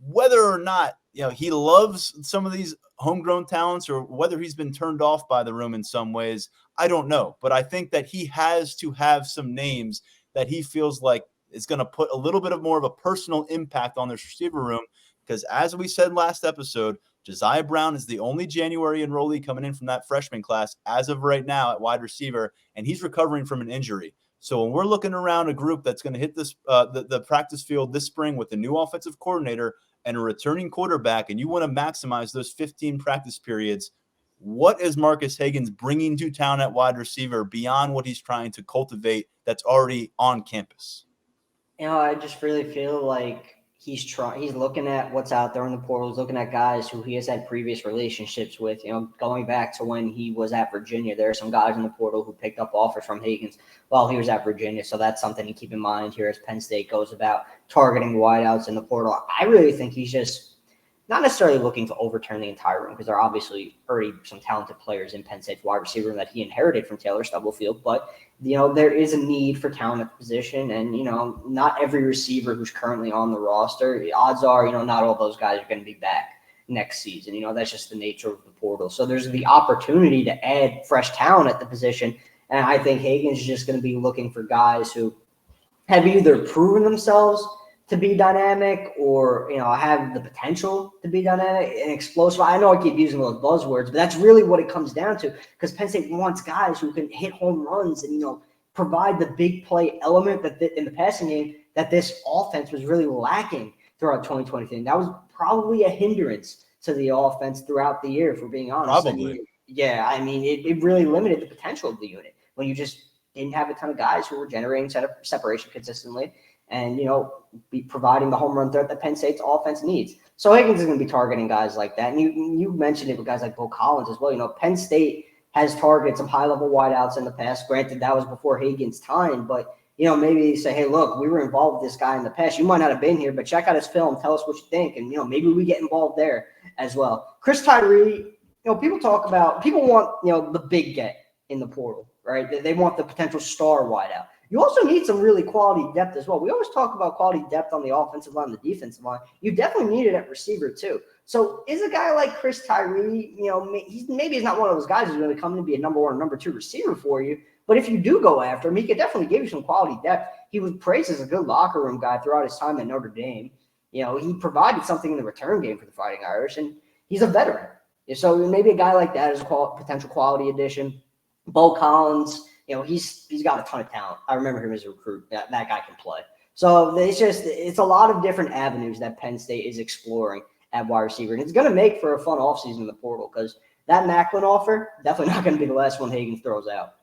whether or not he loves some of these homegrown talents or whether he's been turned off by the room in some ways, I don't know. But I think that he has to have some names that he feels like is going to put a little bit of more of a personal impact on this receiver room because, as we said last episode, Josiah Brown is the only January enrollee coming in from that freshman class as of right now at wide receiver, and he's recovering from an injury. So when we're looking around a group that's going to hit this the practice field this spring with a new offensive coordinator and a returning quarterback, and you want to maximize those 15 practice periods, what is Marcus Hagens bringing to town at wide receiver beyond what he's trying to cultivate that's already on campus? I just really feel like he's looking at what's out there in the portal. He's looking at guys who he has had previous relationships with, going back to when he was at Virginia. There are some guys in the portal who picked up offers from Hagens while he was at Virginia. So that's something to keep in mind here as Penn State goes about targeting wideouts in the portal. I really think he's just not necessarily looking to overturn the entire room because there are obviously already some talented players in Penn State's wide receiver room that he inherited from Taylor Stubblefield. But, there is a need for talent at the position. And, not every receiver who's currently on the roster, odds are, not all those guys are going to be back next season. That's just the nature of the portal. So there's the opportunity to add fresh talent at the position. And I think Hagan's just going to be looking for guys who have either proven themselves to be dynamic or, have the potential to be dynamic and explosive. I know I keep using those buzzwords, but that's really what it comes down to, because Penn State wants guys who can hit home runs and, provide the big play element that in the passing game that this offense was really lacking throughout 2023. And that was probably a hindrance to the offense throughout the year, if we're being honest. Probably. It really limited the potential of the unit when you just didn't have a ton of guys who were generating separation consistently and, be providing the home run threat that Penn State's offense needs. So Higgins is going to be targeting guys like that. And you mentioned it with guys like Bo Collins as well. Penn State has targeted some high-level wideouts in the past. Granted, that was before Higgins' time, but, maybe say, hey, look, we were involved with this guy in the past. You might not have been here, but check out his film. Tell us what you think. And, maybe we get involved there as well. Chris Tyree, people want, the big get in the portal, right? They want the potential star wideout. You also need some really quality depth as well. We always talk about quality depth on the offensive line, the defensive line. You definitely need it at receiver too. So is a guy like Chris Tyree, maybe he's not one of those guys who's going to come to be a number one or number two receiver for you. But if you do go after him, he could definitely give you some quality depth. He was praised as a good locker room guy throughout his time at Notre Dame. He provided something in the return game for the Fighting Irish, and he's a veteran. So maybe a guy like that is a potential quality addition. Bo Collins, he's got a ton of talent. I remember him as a recruit. That guy can play. So it's a lot of different avenues that Penn State is exploring at wide receiver. And it's going to make for a fun offseason in the portal, because that Macklin offer, definitely not going to be the last one Hagan throws out.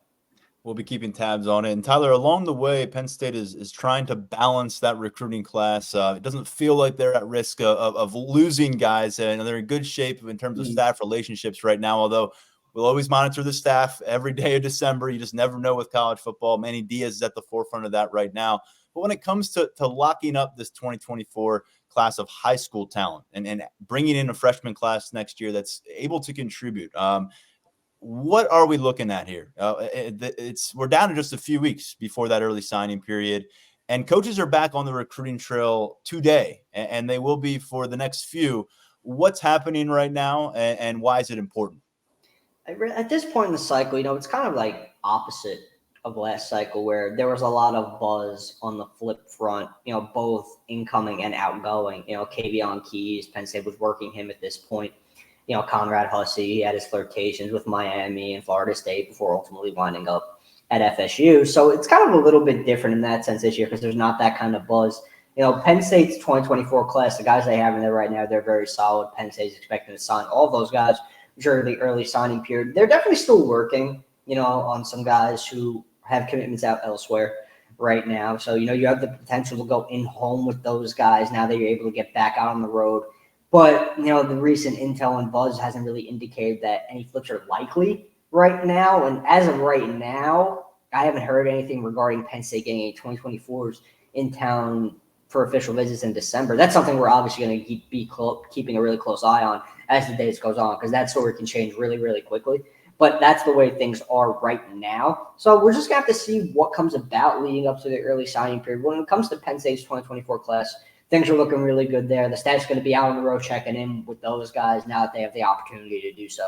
We'll be keeping tabs on it. And Tyler, along the way, Penn State is trying to balance that recruiting class. It doesn't feel like they're at risk of losing guys, and they're in good shape in terms of staff relationships right now, although we'll always monitor the staff every day of December. You just never know with college football. Manny Diaz is at the forefront of that right now. But when it comes to locking up this 2024 class of high school talent and bringing in a freshman class next year that's able to contribute, what are we looking at here? We're down to just a few weeks before that early signing period, and coaches are back on the recruiting trail today, and they will be for the next few. What's happening right now, and why is it important? At this point in the cycle, it's kind of like opposite of last cycle, where there was a lot of buzz on the flip front, both incoming and outgoing. Kavion Keys, Penn State was working him at this point. Conrad Hussey, he had his flirtations with Miami and Florida State before ultimately winding up at FSU. So it's kind of a little bit different in that sense this year, because there's not that kind of buzz. Penn State's 2024 class, the guys they have in there right now, they're very solid. Penn State's expecting to sign all those guys during the early signing period. They're definitely still working, on some guys who have commitments out elsewhere right now. So, you have the potential to go in home with those guys now that you're able to get back out on the road. But, the recent intel and buzz hasn't really indicated that any flips are likely right now. And as of right now, I haven't heard anything regarding Penn State getting any 2024s in town for official visits in December. That's something we're obviously going to be keeping a really close eye on as the days goes on, because that story can change really, really quickly. But that's the way things are right now. So we're just going to have to see what comes about leading up to the early signing period. When it comes to Penn State's 2024 class, things are looking really good there. The staff's going to be out on the road checking in with those guys now that they have the opportunity to do so.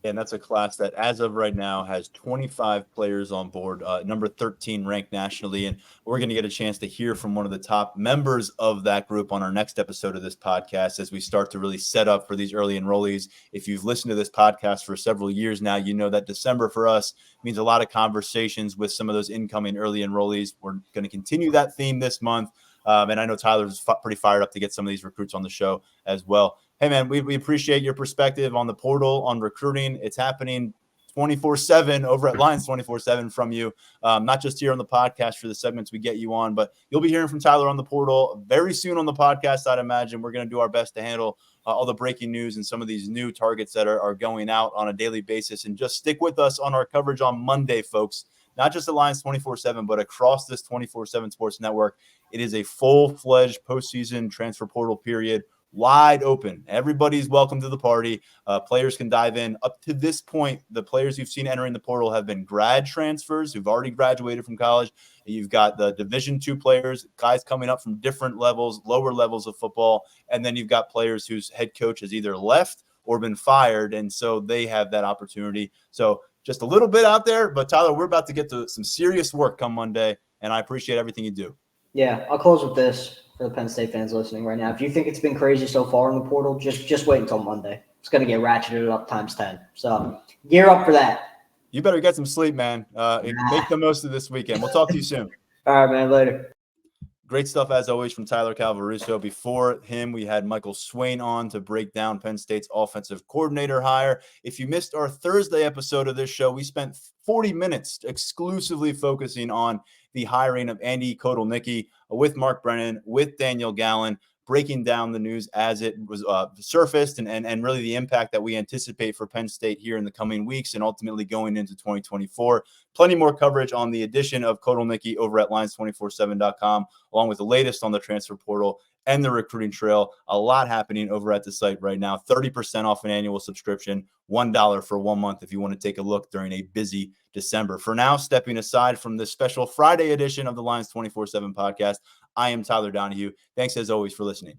And that's a class that, as of right now, has 25 players on board, number 13 ranked nationally. And we're going to get a chance to hear from one of the top members of that group on our next episode of this podcast as we start to really set up for these early enrollees. If you've listened to this podcast for several years now, you know that December for us means a lot of conversations with some of those incoming early enrollees. We're going to continue that theme this month. And I know Tyler's pretty fired up to get some of these recruits on the show as well. Hey, man, we appreciate your perspective on the portal, on recruiting. It's happening 24/7 over at Lions 24/7 from you, not just here on the podcast for the segments we get you on, but you'll be hearing from Tyler on the portal very soon on the podcast, I'd imagine. We're going to do our best to handle all the breaking news and some of these new targets that are going out on a daily basis. And just stick with us on our coverage on Monday, folks. Not just at Lions 24/7, but across this 24/7 sports network. It is a full-fledged postseason transfer portal period wide open. Everybody's welcome to the party. Players can dive in. Up to this point, the players you've seen entering the portal have been grad transfers who've already graduated from college. You've got the Division II players, guys coming up from different levels, lower levels of football. And then you've got players whose head coach has either left or been fired. And so they have that opportunity. So just a little bit out there. But Tyler, we're about to get to some serious work come Monday. And I appreciate everything you do. Yeah, I'll close with this for the Penn State fans listening right now. If you think it's been crazy so far in the portal, just wait until Monday. It's going to get ratcheted up times 10. So gear up for that. You better get some sleep, man. Make the most of this weekend. We'll talk to you soon. All right, man. Later. Great stuff, as always, from Tyler Calvaruso. Before him, we had Michael Swain on to break down Penn State's offensive coordinator hire. If you missed our Thursday episode of this show, we spent 40 minutes exclusively focusing on the hiring of Andy Kotelnicki with Mark Brennan, with Daniel Gallen, breaking down the news as it was surfaced and really the impact that we anticipate for Penn State here in the coming weeks and ultimately going into 2024. Plenty more coverage on the addition of Kotelnicki over at Lions247.com, along with the latest on the transfer portal and the recruiting trail. A lot happening over at the site right now. 30% off an annual subscription, $1 for 1 month if you want to take a look during a busy December. For now, stepping aside from this special Friday edition of the Lions 24/7 podcast, I am Tyler Donahue. Thanks as always for listening.